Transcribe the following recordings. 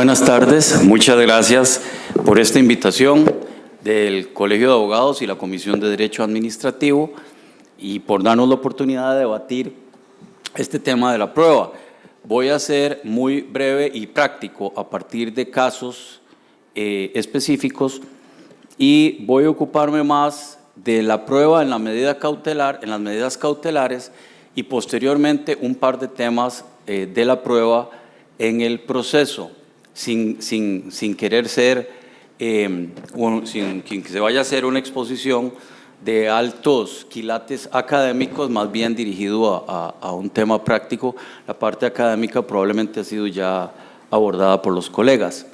Buenas tardes, muchas gracias por esta invitación del Colegio de Abogados y la Comisión de Derecho Administrativo y por darnos la oportunidad de debatir este tema de la prueba. Voy a ser muy breve y práctico a partir de casos específicos y voy a ocuparme más de la prueba en la medida cautelar, en las medidas cautelares y posteriormente un par de temas de la prueba en el proceso, sin querer ser, sin que se vaya a hacer una exposición de altos quilates académicos, más bien dirigido a un tema práctico. La parte académica probablemente ha sido ya abordada por los colegas.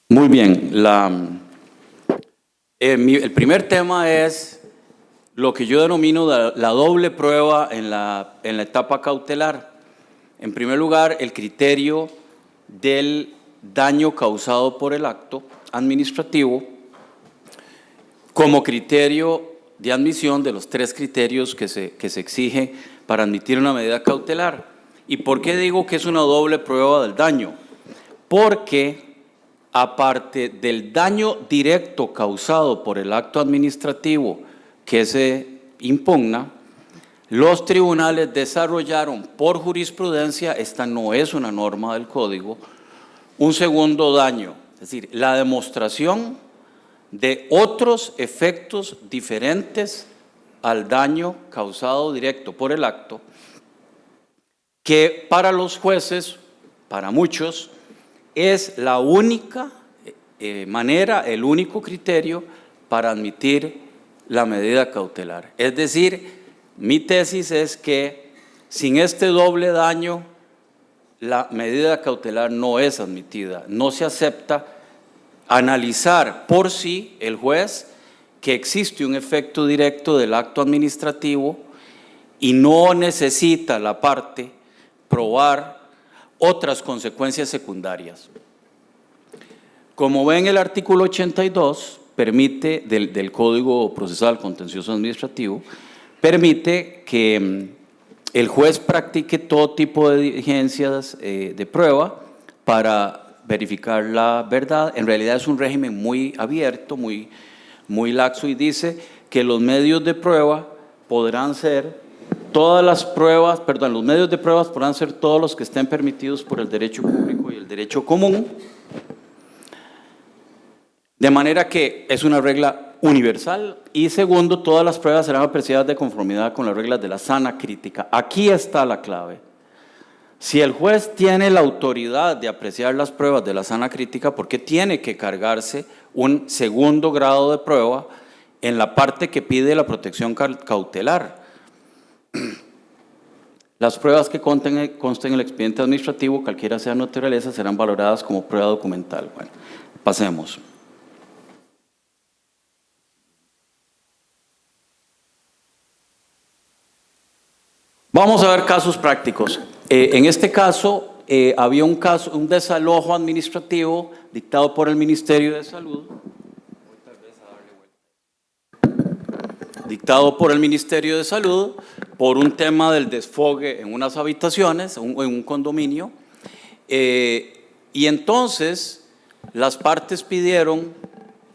Muy bien, el primer tema es lo que yo denomino la doble prueba en la etapa cautelar. En primer lugar, el criterio del daño causado por el acto administrativo como criterio de admisión de los tres criterios que se exige para admitir una medida cautelar. ¿Y por qué digo que es una doble prueba del daño? Porque aparte del daño directo causado por el acto administrativo que se impugna, los tribunales desarrollaron por jurisprudencia, esta no es una norma del Código, un segundo daño, es decir, la demostración de otros efectos diferentes al daño causado directo por el acto, que para los jueces, para muchos, es la única manera, el único criterio para admitir la medida cautelar. Es decir, mi tesis es que sin este doble daño, la medida cautelar no es admitida. No se acepta analizar por sí el juez que existe un efecto directo del acto administrativo y no necesita la parte probar otras consecuencias secundarias. Como ven, el artículo 82 permite, del Código Procesal Contencioso Administrativo, permite que el juez practique todo tipo de diligencias de prueba para verificar la verdad. En realidad es un régimen muy abierto, muy laxo, y dice que los medios de prueba podrán ser todas las pruebas, perdón, los medios de pruebas podrán ser todos los que estén permitidos por el derecho público y el derecho común, de manera que es una regla universal. Y segundo, todas las pruebas serán apreciadas de conformidad con las reglas de la sana crítica. Aquí está la clave. Si el juez tiene la autoridad de apreciar las pruebas de la sana crítica, ¿por qué tiene que cargarse un segundo grado de prueba en la parte que pide la protección cautelar? Las pruebas que consten en el expediente administrativo, cualquiera sea naturaleza, serán valoradas como prueba documental. Bueno, pasemos. Vamos a ver casos prácticos. En este caso, había un desalojo administrativo dictado por el Ministerio de Salud. Dictado por el Ministerio de Salud por un tema del desfogue en unas habitaciones, en un condominio. Y entonces las partes pidieron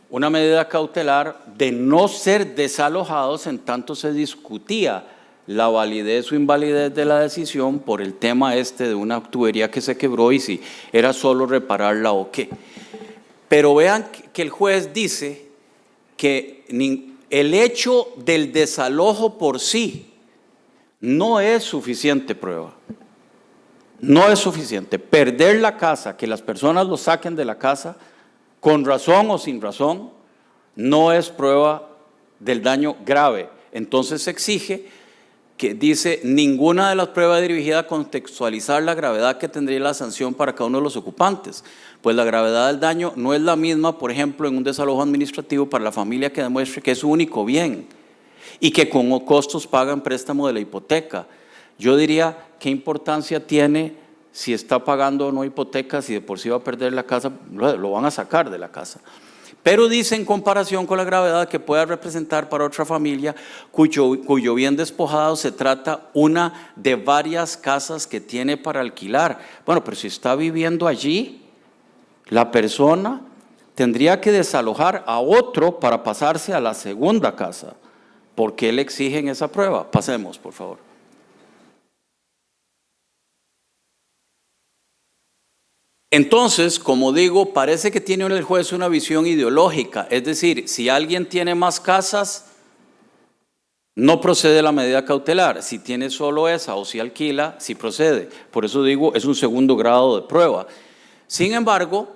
una medida cautelar de no ser desalojados en tanto se discutía la validez o invalidez de la decisión por el tema de una tubería que se quebró y si era solo repararla o qué. Pero vean que el juez dice que el hecho del desalojo por sí no es suficiente prueba. No es suficiente. Perder la casa, que las personas lo saquen de la casa, con razón o sin razón, no es prueba del daño grave. Entonces se exige que dice ninguna de las pruebas dirigida a contextualizar la gravedad que tendría la sanción para cada uno de los ocupantes. Pues la gravedad del daño no es la misma, por ejemplo, en un desalojo administrativo para la familia que demuestre que es su único bien y que con costos pagan préstamo de la hipoteca. Yo diría, ¿qué importancia tiene si está pagando o no hipoteca, si de por sí va a perder la casa? Lo van a sacar de la casa. Pero dice en comparación con la gravedad que pueda representar para otra familia cuyo bien despojado se trata una de varias casas que tiene para alquilar. Bueno, pero si está viviendo allí, la persona tendría que desalojar a otro para pasarse a la segunda casa. ¿Por qué le exigen esa prueba? Pasemos, por favor. Entonces, como digo, parece que tiene el juez una visión ideológica. Es decir, si alguien tiene más casas, no procede la medida cautelar. Si tiene solo esa o si alquila, sí procede. Por eso digo, es un segundo grado de prueba. Sin embargo,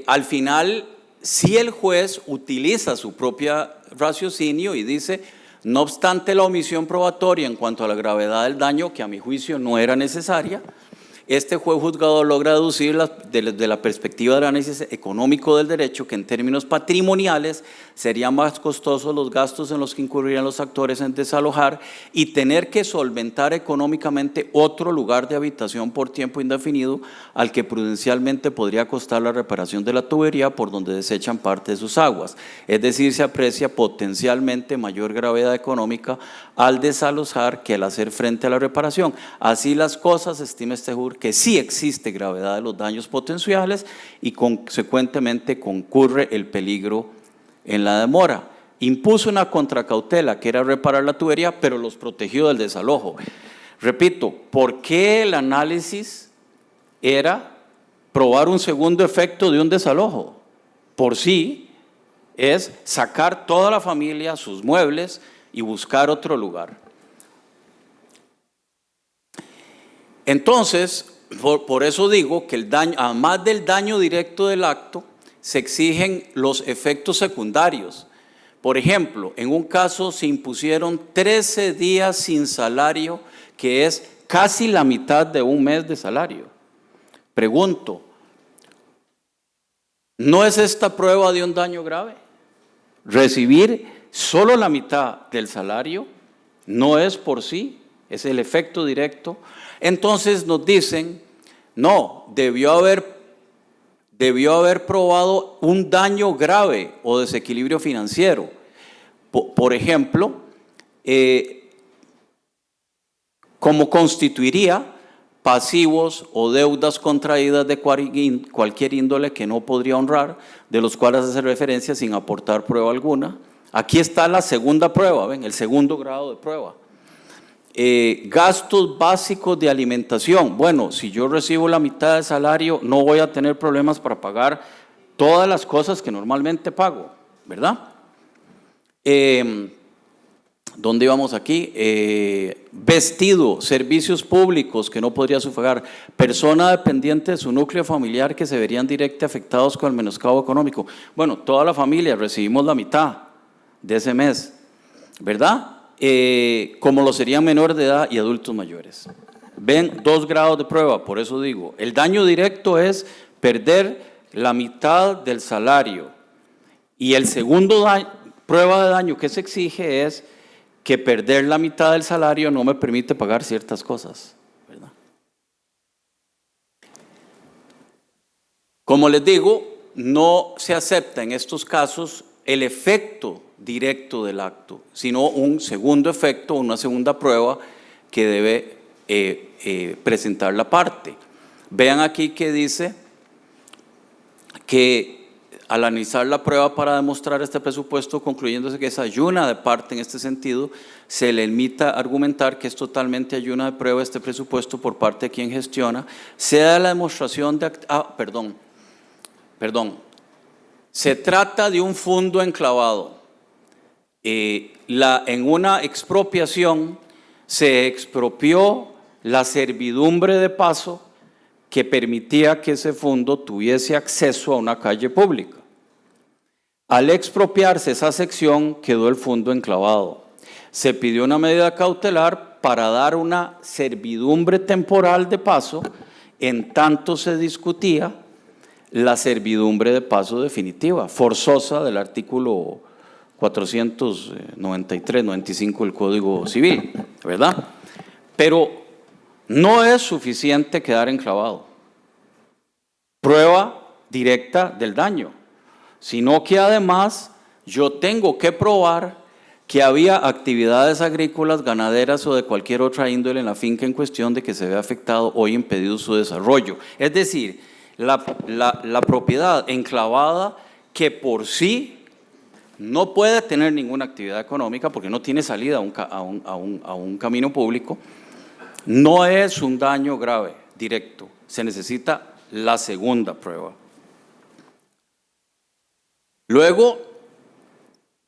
al final, si el juez utiliza su propio raciocinio y dice, no obstante la omisión probatoria en cuanto a la gravedad del daño, que a mi juicio no era necesaria, este juez juzgador logra deducir de la perspectiva del análisis económico del derecho que en términos patrimoniales serían más costosos los gastos en los que incurrirían los actores en desalojar y tener que solventar económicamente otro lugar de habitación por tiempo indefinido al que prudencialmente podría costar la reparación de la tubería por donde desechan parte de sus aguas. Es decir, se aprecia potencialmente mayor gravedad económica al desalojar que al hacer frente a la reparación. Así las cosas, estima este juez que sí existe gravedad de los daños potenciales y consecuentemente concurre el peligro en la demora. Impuso una contracautela que era reparar la tubería, pero los protegió del desalojo. Repito, ¿por qué el análisis era probar un segundo efecto de un desalojo? Por sí es sacar toda la familia, sus muebles y buscar otro lugar. Entonces, por eso digo que el daño, además del daño directo del acto, se exigen los efectos secundarios. Por ejemplo, en un caso se impusieron 13 días sin salario, que es casi la mitad de un mes de salario. Pregunto, ¿no es esta prueba de un daño grave? Recibir solo la mitad del salario no es por sí, es el efecto directo. Entonces nos dicen, no, debió haber probado un daño grave o desequilibrio financiero. Por ejemplo, como constituiría pasivos o deudas contraídas de cualquier índole que no podría honrar, de los cuales hace referencia sin aportar prueba alguna. Aquí está la segunda prueba, ¿ven? El segundo grado de prueba. Gastos básicos de alimentación. Bueno, si yo recibo la mitad del salario, no voy a tener problemas para pagar todas las cosas que normalmente pago, ¿verdad? ¿Dónde íbamos aquí? Vestido, servicios públicos que no podría sufragar, persona dependiente de su núcleo familiar que se verían directamente afectados con el menoscabo económico. Bueno, toda la familia recibimos la mitad de ese mes, ¿verdad? Como lo serían menores de edad y adultos mayores. Ven, 2 grados de prueba, por eso digo, el daño directo es perder la mitad del salario y el segundo prueba de daño que se exige es que perder la mitad del salario no me permite pagar ciertas cosas, ¿verdad? Como les digo, no se acepta en estos casos el efecto directo del acto, sino un segundo efecto, una segunda prueba que debe presentar la parte. Vean aquí que dice que al analizar la prueba para demostrar este presupuesto, concluyéndose que es ayuna de parte en este sentido, se le limita a argumentar que es totalmente ayuna de prueba este presupuesto por parte de quien gestiona, sea la demostración de... Se trata de un fondo enclavado. En una expropiación se expropió la servidumbre de paso que permitía que ese fondo tuviese acceso a una calle pública. Al expropiarse esa sección quedó el fondo enclavado. Se pidió una medida cautelar para dar una servidumbre temporal de paso, en tanto se discutía la servidumbre de paso definitiva, forzosa del artículo 493-95 del Código Civil, ¿verdad? Pero no es suficiente quedar enclavado. Prueba directa del daño. sino que además yo tengo que probar que había actividades agrícolas, ganaderas o de cualquier otra índole en la finca en cuestión de que se vea afectado o impedido su desarrollo. Es decir, la propiedad enclavada que por sí no puede tener ninguna actividad económica porque no tiene salida a un camino público, no es un daño grave, directo. Se necesita la segunda prueba. Luego,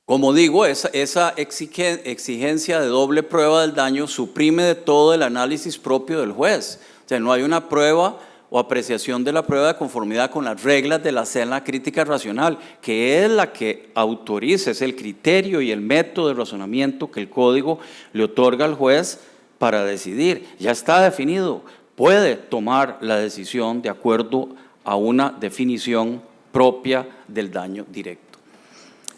como digo, esa exigencia de doble prueba del daño suprime de todo el análisis propio del juez. O sea, no hay una prueba o apreciación de la prueba de conformidad con las reglas de la cena crítica racional, que es la que autoriza, es el criterio y el método de razonamiento que el código le otorga al juez para decidir. Ya está definido, puede tomar la decisión de acuerdo a una definición propia del daño directo.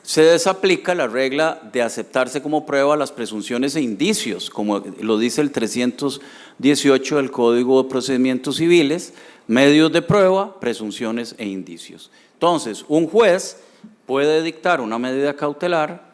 Se desaplica la regla de aceptarse como prueba las presunciones e indicios, como lo dice el 318 del Código de Procedimientos Civiles, medios de prueba, presunciones e indicios. Entonces, un juez puede dictar una medida cautelar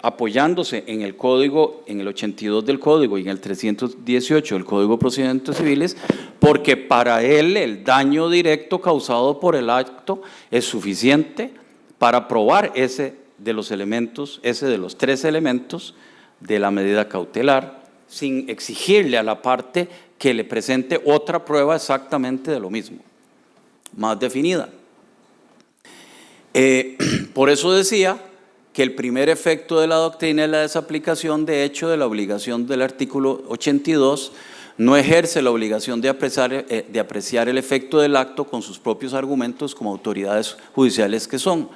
apoyándose en el Código, en el 82 del Código y en el 318 del Código de Procedimientos Civiles, porque para él el daño directo causado por el acto es suficiente para probar ese de los tres elementos de la medida cautelar, sin exigirle a la parte que le presente otra prueba exactamente de lo mismo, más definida. Por eso decía que el primer efecto de la doctrina es la desaplicación de hecho de la obligación del artículo 82, no ejerce la obligación de apreciar el efecto del acto con sus propios argumentos como autoridades judiciales que son.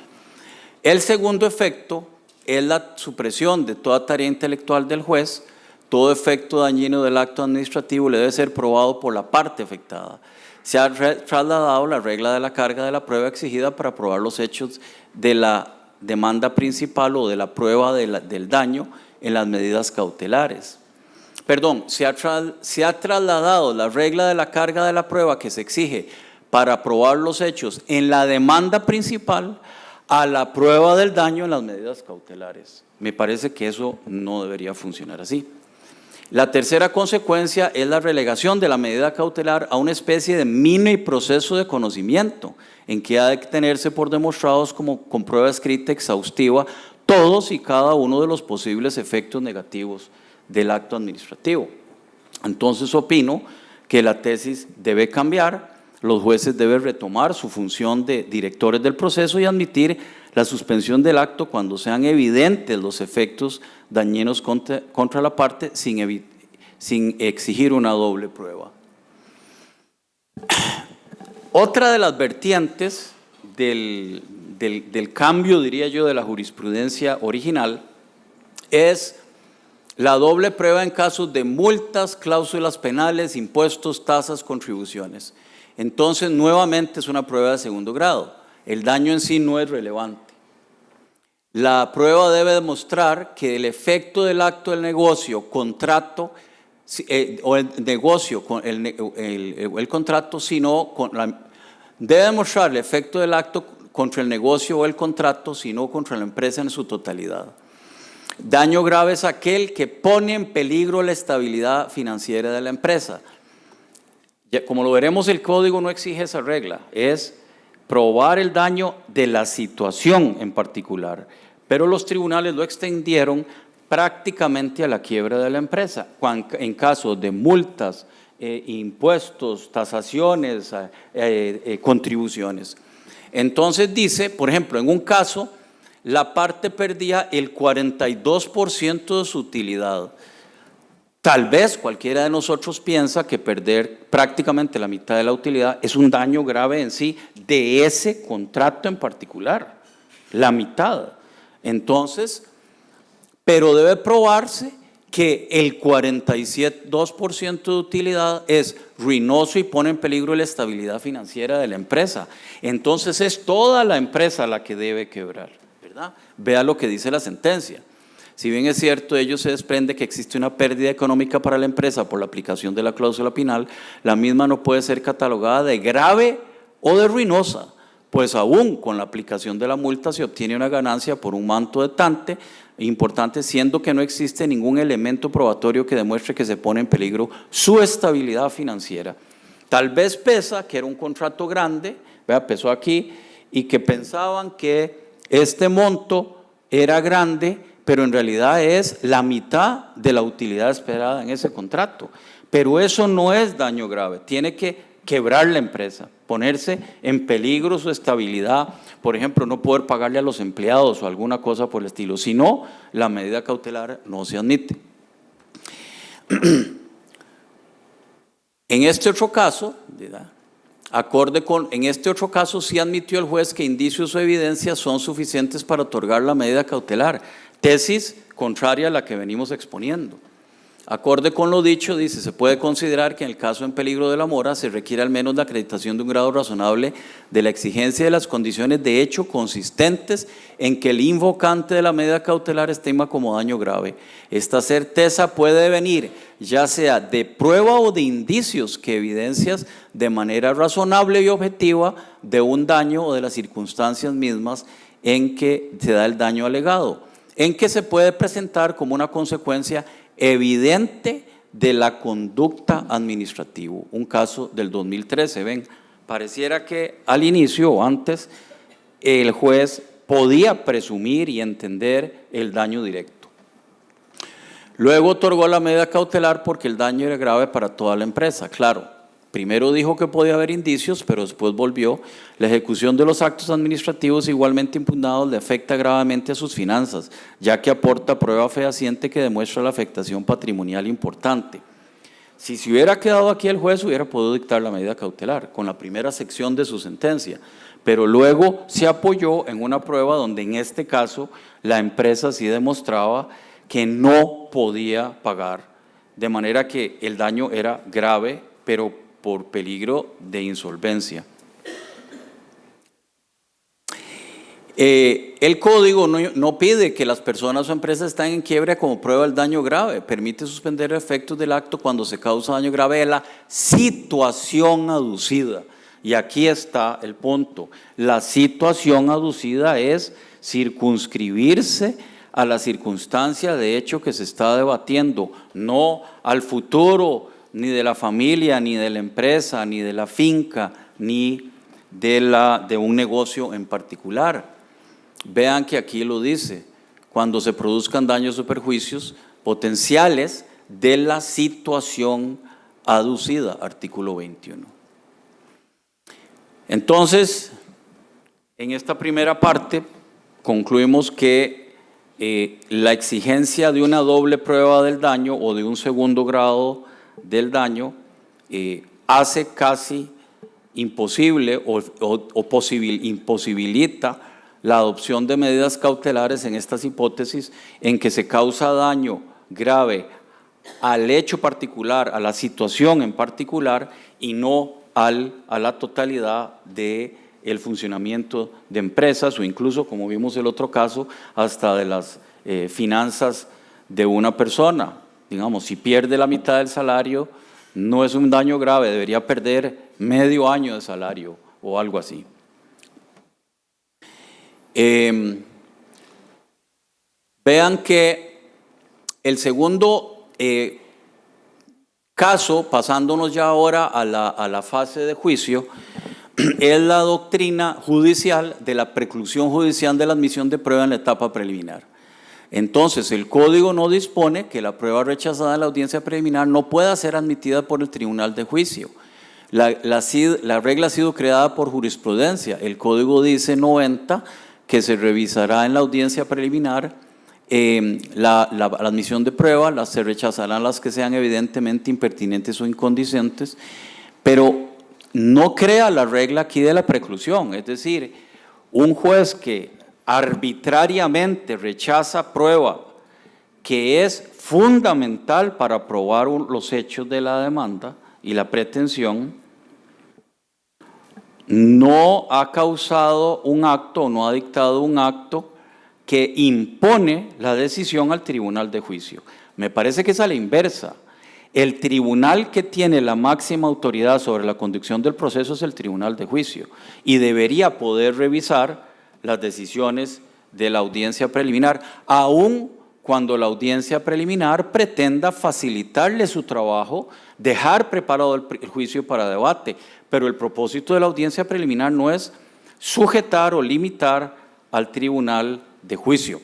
El segundo efecto es la supresión de toda tarea intelectual del juez. Todo efecto dañino del acto administrativo le debe ser probado por la parte afectada. Se ha trasladado la regla de la carga de la prueba exigida para probar los hechos de la demanda principal o de la prueba del daño en las medidas cautelares. Perdón, se ha trasladado la regla de la carga de la prueba que se exige para probar los hechos en la demanda principal a la prueba del daño en las medidas cautelares. Me parece que eso no debería funcionar así. La tercera consecuencia es la relegación de la medida cautelar a una especie de mini proceso de conocimiento en que ha de tenerse por demostrados con prueba escrita exhaustiva todos y cada uno de los posibles efectos negativos del acto administrativo. Entonces opino que la tesis debe cambiar. Los jueces deben retomar su función de directores del proceso y admitir la suspensión del acto cuando sean evidentes los efectos dañinos contra la parte sin exigir una doble prueba. Otra de las vertientes del cambio, diría yo, de la jurisprudencia original es la doble prueba en casos de multas, cláusulas penales, impuestos, tasas, contribuciones. Entonces, nuevamente es una prueba de segundo grado. El daño en sí no es relevante. La prueba debe demostrar que el efecto del acto del negocio, contrato, o el negocio, el contrato, debe demostrar el efecto del acto contra el negocio o el contrato, sino contra la empresa en su totalidad. Daño grave es aquel que pone en peligro la estabilidad financiera de la empresa. Como lo veremos, el código no exige esa regla, es probar el daño de la situación en particular, pero los tribunales lo extendieron prácticamente a la quiebra de la empresa, en casos de multas, impuestos, tasaciones, contribuciones. Entonces dice, por ejemplo, en un caso, la parte perdía el 42% de su utilidad. Tal vez cualquiera de nosotros piensa que perder prácticamente la mitad de la utilidad es un daño grave en sí de ese contrato en particular, la mitad. Entonces, pero debe probarse que el 42% de utilidad es ruinoso y pone en peligro la estabilidad financiera de la empresa. Entonces es toda la empresa la que debe quebrar, ¿verdad? Vea lo que dice la sentencia. Si bien es cierto, de ello se desprende que existe una pérdida económica para la empresa por la aplicación de la cláusula penal, la misma no puede ser catalogada de grave o de ruinosa, pues aún con la aplicación de la multa se obtiene una ganancia por un monto de tante importante, siendo que no existe ningún elemento probatorio que demuestre que se pone en peligro su estabilidad financiera. Tal vez pesa que era un contrato grande, vea, pesó aquí, y que pensaban que este monto era grande, pero en realidad es la mitad de la utilidad esperada en ese contrato. Pero eso no es daño grave, tiene que quebrar la empresa, ponerse en peligro su estabilidad, por ejemplo, no poder pagarle a los empleados o alguna cosa por el estilo. Si no, la medida cautelar no se admite. En este otro caso, en este otro caso sí admitió el juez que indicios o evidencias son suficientes para otorgar la medida cautelar, tesis contraria a la que venimos exponiendo. Acorde con lo dicho, dice, se puede considerar que en el caso en peligro de la mora se requiere al menos la acreditación de un grado razonable de la exigencia de las condiciones de hecho consistentes en que el invocante de la medida cautelar estima como daño grave. Esta certeza puede venir ya sea de prueba o de indicios que evidencias de manera razonable y objetiva de un daño o de las circunstancias mismas en que se da el daño alegado, en que se puede presentar como una consecuencia evidente de la conducta administrativa. Un caso del 2013, ven, pareciera que al inicio o antes el juez podía presumir y entender el daño directo. Luego otorgó la medida cautelar porque el daño era grave para toda la empresa, claro. Primero dijo que podía haber indicios, pero después volvió. La ejecución de los actos administrativos igualmente impugnados le afecta gravemente a sus finanzas, ya que aporta prueba fehaciente que demuestra la afectación patrimonial importante. Si se hubiera quedado aquí el juez, hubiera podido dictar la medida cautelar con la primera sección de su sentencia, pero luego se apoyó en una prueba donde en este caso la empresa sí demostraba que no podía pagar, de manera que el daño era grave, pero por peligro de insolvencia. El código no pide que las personas o empresas estén en quiebra como prueba del daño grave, permite suspender efectos del acto cuando se causa daño grave de la situación aducida. Y aquí está el punto, la situación aducida es circunscribirse a la circunstancia de hecho que se está debatiendo, no al futuro ni de la familia, ni de la empresa, ni de la finca, ni de un negocio en particular. Vean que aquí lo dice, cuando se produzcan daños o perjuicios potenciales de la situación aducida, artículo 21. Entonces, en esta primera parte concluimos que la exigencia de una doble prueba del daño o de un segundo grado del daño hace casi imposible imposibilita la adopción de medidas cautelares en estas hipótesis en que se causa daño grave al hecho particular, a la situación en particular y no a la totalidad del funcionamiento de empresas o incluso, como vimos el otro caso, hasta de las finanzas de una persona. Digamos, si pierde la mitad del salario, no es un daño grave, debería perder medio año de salario o algo así. Vean que el segundo caso, pasándonos ya ahora a la fase de juicio, es la doctrina judicial de la preclusión judicial de la admisión de prueba en la etapa preliminar. Entonces, el Código no dispone que la prueba rechazada en la audiencia preliminar no pueda ser admitida por el tribunal de juicio. La regla ha sido creada por jurisprudencia. El Código dice 90 que se revisará en la audiencia preliminar la admisión de prueba, se rechazarán las que sean evidentemente impertinentes o incondicentes, pero no crea la regla aquí de la preclusión. Es decir, un juez que arbitrariamente rechaza prueba que es fundamental para probar los hechos de la demanda y la pretensión, no ha causado un acto, no ha dictado un acto que impone la decisión al tribunal de juicio. Me parece que es a la inversa. El tribunal que tiene la máxima autoridad sobre la conducción del proceso es el tribunal de juicio y debería poder revisar las decisiones de la audiencia preliminar, aun cuando la audiencia preliminar pretenda facilitarle su trabajo, dejar preparado el juicio para debate. Pero el propósito de la audiencia preliminar no es sujetar o limitar al tribunal de juicio.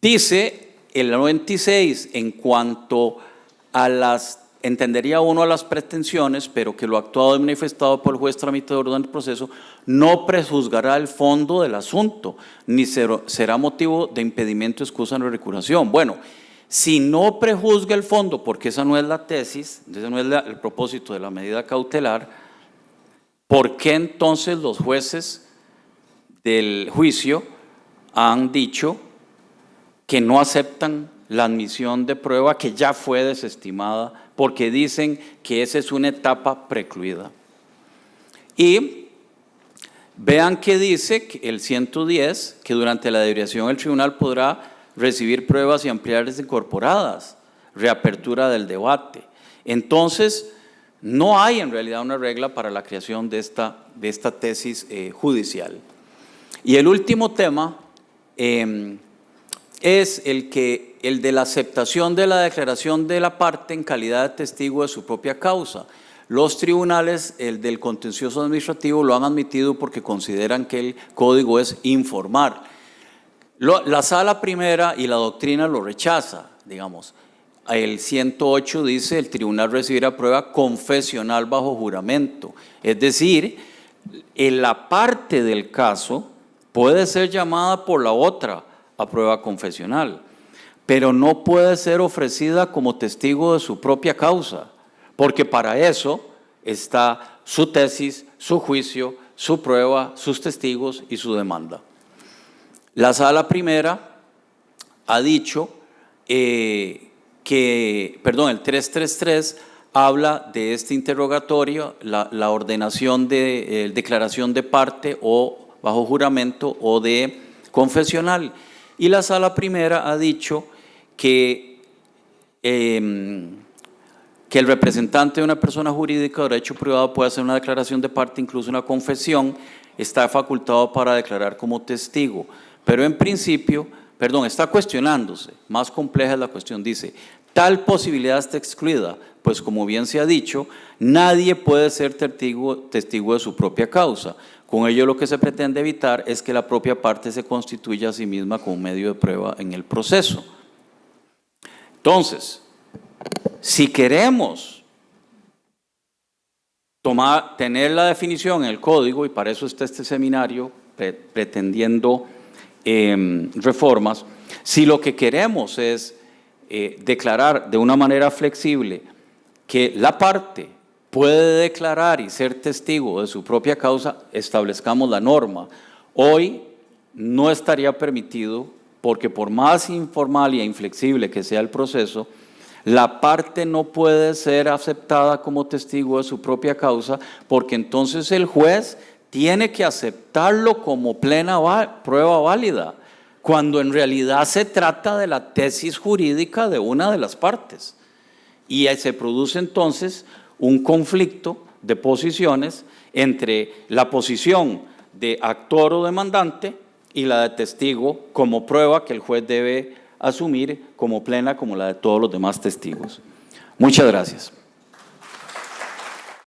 Dice el 96 en cuanto a las, entendería uno a las pretensiones, pero que lo actuado y manifestado por el juez tramitador durante el proceso no prejuzgará el fondo del asunto, ni será motivo de impedimento, excusa o recuración. Bueno, si no prejuzga el fondo, porque esa no es la tesis, ese no es el propósito de la medida cautelar, ¿por qué entonces los jueces del juicio han dicho que no aceptan la admisión de prueba que ya fue desestimada, porque dicen que esa es una etapa precluida? Y vean que dice el 110, que durante la deliberación el tribunal podrá recibir pruebas y ampliarlas incorporadas, reapertura del debate. Entonces, no hay en realidad una regla para la creación de esta tesis judicial. Y el último tema es el de la aceptación de la declaración de la parte en calidad de testigo de su propia causa. Los tribunales, el del contencioso administrativo, lo han admitido porque consideran que el código es informar. La sala primera y la doctrina lo rechaza, digamos. El 108 dice: el tribunal recibirá prueba confesional bajo juramento. Es decir, en la parte del caso puede ser llamada por la otra a prueba confesional, pero no puede ser ofrecida como testigo de su propia causa, porque para eso está su tesis, su juicio, su prueba, sus testigos y su demanda. La sala primera ha dicho el 333 habla de este interrogatorio, la ordenación de declaración de parte o bajo juramento o de confesional. Y la sala primera ha dicho que el representante de una persona jurídica de derecho privado puede hacer una declaración de parte, incluso una confesión, está facultado para declarar como testigo. Pero en principio, está cuestionándose, más compleja es la cuestión, dice: tal posibilidad está excluida, pues como bien se ha dicho, nadie puede ser testigo de su propia causa. Con ello lo que se pretende evitar es que la propia parte se constituya a sí misma como medio de prueba en el proceso. Entonces, si queremos tener la definición en el código, y para eso está este seminario pretendiendo reformas, si lo que queremos es declarar de una manera flexible que la parte puede declarar y ser testigo de su propia causa, establezcamos la norma. Hoy no estaría permitido, porque por más informal e inflexible que sea el proceso, la parte no puede ser aceptada como testigo de su propia causa, porque entonces el juez tiene que aceptarlo como plena prueba válida, cuando en realidad se trata de la tesis jurídica de una de las partes. Y se produce entonces un conflicto de posiciones entre la posición de actor o demandante y la de testigo como prueba que el juez debe asumir como plena, como la de todos los demás testigos. Muchas gracias.